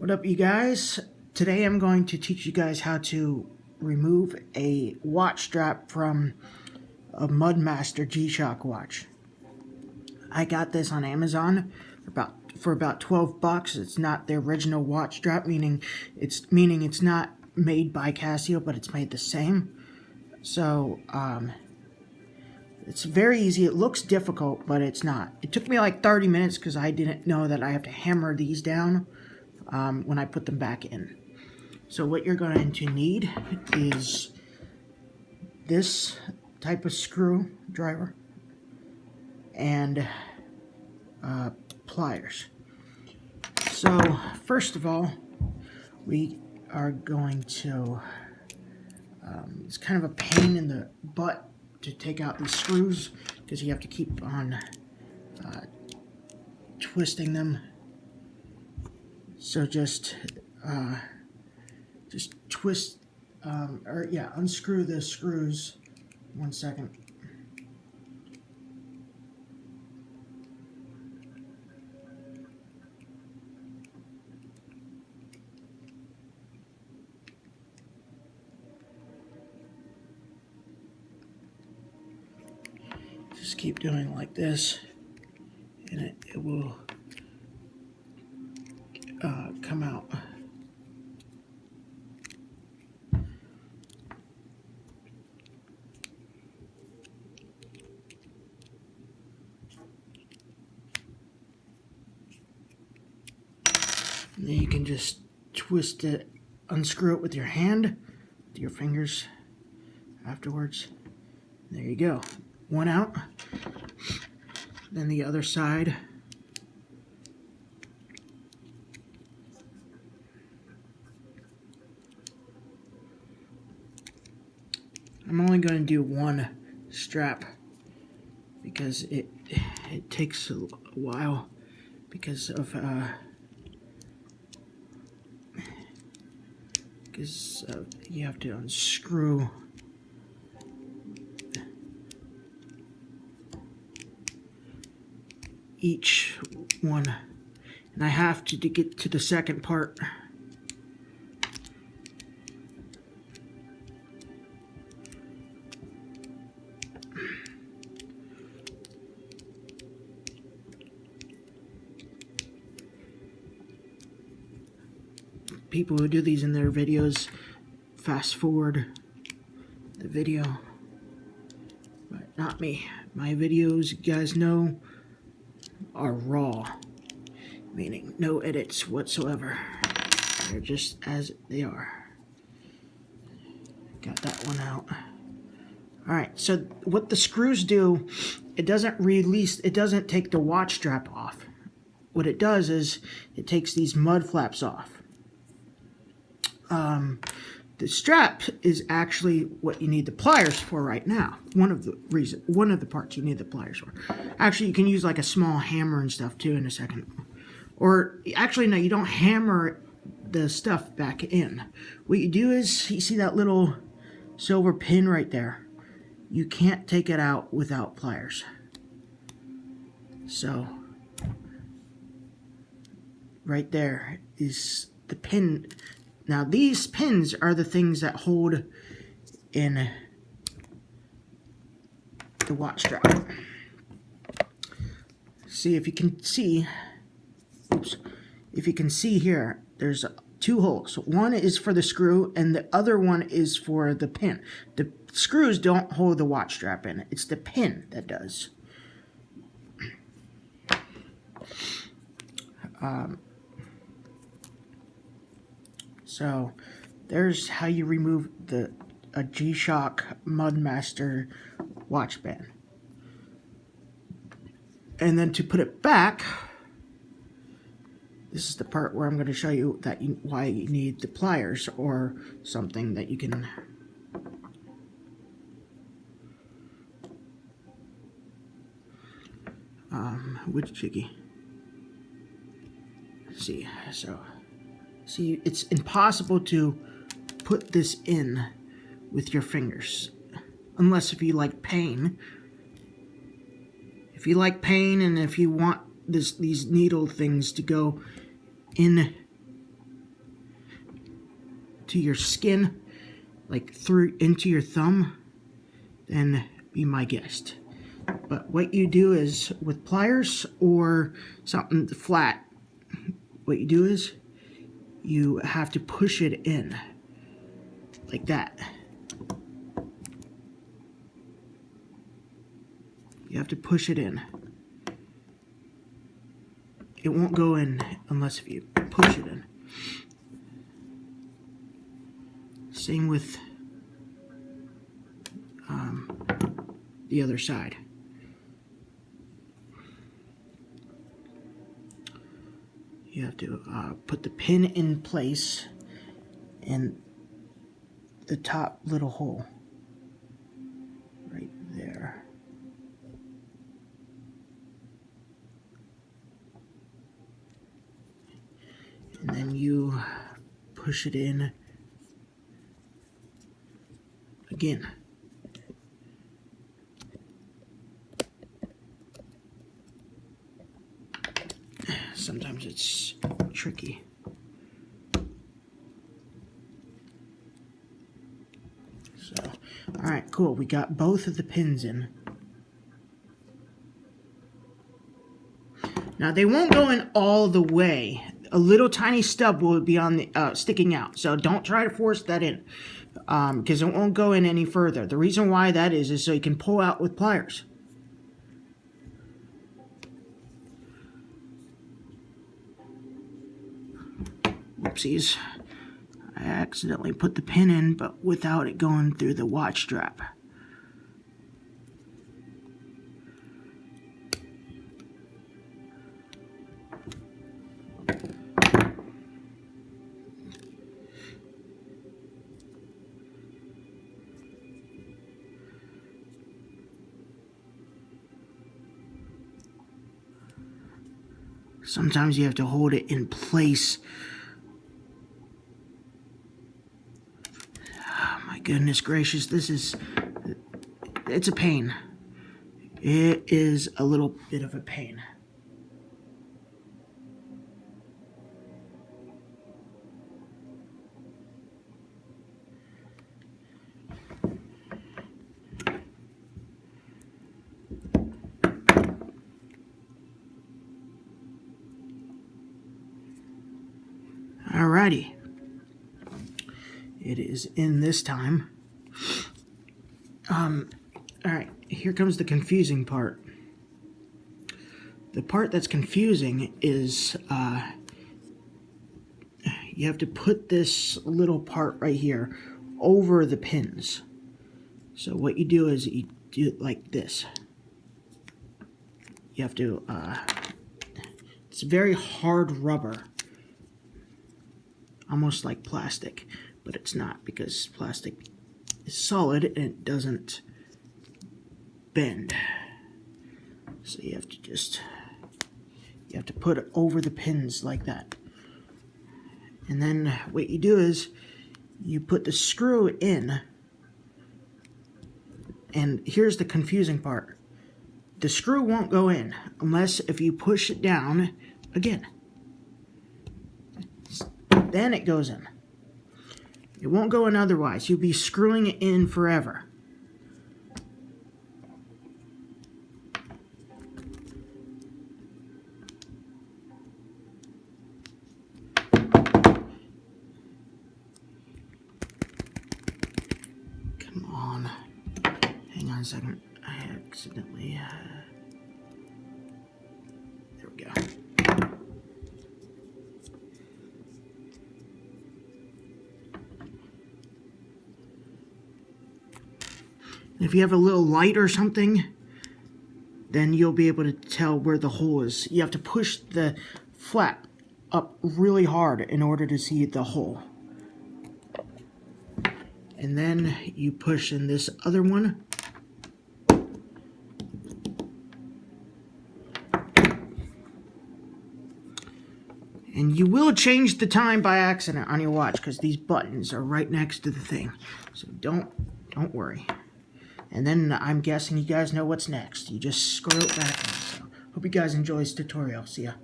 What up, you guys? Today I'm going to teach you guys how to remove a watch strap from a Mudmaster G-Shock watch. I got this on Amazon for about 12 bucks. It's not the original watch strap, meaning it's not made by Casio, but it's made the same. So it's very easy. It looks difficult, but it's not. It took me like 30 minutes because I didn't know that I have to hammer these down when I put them back in. So what you're going to need is this type of screwdriver and pliers. So first of all, we are going to, it's kind of a pain in the butt to take out these screws because you have to keep on twisting them. So just twist, unscrew the screws. 1 second. Just keep doing like this, and it will come out. And then you can just twist it, unscrew it with your hand, with your fingers afterwards. There you go. One out. Then the other side. I'm only going to do one strap because it takes a while because you have to unscrew each one, and I have to get to the second part. People who do these in their videos fast forward the video, but not me. My videos, you guys know, are raw, meaning no edits whatsoever. They're just as they are. Got that one out. Alright, so what the screws do, it doesn't take the watch strap off. What it does is it takes these mud flaps off. The strap is actually what you need the pliers for right now. One of the parts you need the pliers for. Actually, you can use like a small hammer and stuff too in a second. Or actually, no, you don't hammer the stuff back in. What you do is, you see that little silver pin right there? You can't take it out without pliers. So, right there is the pin. Now these pins are the things that hold in the watch strap. See if you can see, if you can see here, there's two holes. One is for the screw and the other one is for the pin. The screws don't hold the watch strap in. It's the pin that does. So there's how you remove a G-Shock Mudmaster watch band. And then to put it back, this is the part where I'm going to show you that why you need the pliers or something that you can which jiggy. See, it's impossible to put this in with your fingers, unless if you like pain. If you like pain and if you want these needle things to go in to your skin, like through into your thumb, then be my guest. But what you do is, with pliers or something flat, what you do is you have to push it in like that. You have to push it in. It won't go in unless if you push it in. Same with the other side. You have to put the pin in place in the top little hole right there. And then you push it in again. Sometimes it's tricky. So, all right, cool. We got both of the pins in. Now they won't go in all the way. A little tiny stub will be on the sticking out. So don't try to force that in, because it won't go in any further. The reason why that is so you can pull out with pliers. Whoopsies. I accidentally put the pin in, but without it going through the watch strap. Sometimes you have to hold it in place. Oh my goodness gracious, it's a pain. It is a little bit of a pain. Alrighty. It is in this time. Alright, here comes the confusing part. The part that's confusing is you have to put this little part right here over the pins. So what you do is you do it like this. You have to, it's very hard rubber. Almost like plastic, but it's not, because plastic is solid and it doesn't bend. So you have to put it over the pins like that. And then what you do is you put the screw in, and here's the confusing part. The screw won't go in unless if you push it down again. Then it goes in. It won't go in otherwise. You'll be screwing it in forever. Come on. Hang on a second. I accidentally... There we go. If you have a little light or something, then you'll be able to tell where the hole is. You have to push the flap up really hard in order to see the hole. And then you push in this other one. And you will change the time by accident on your watch, because these buttons are right next to the thing. So don't worry. And then I'm guessing you guys know what's next. You just screw it back in. So hope you guys enjoy this tutorial. See ya.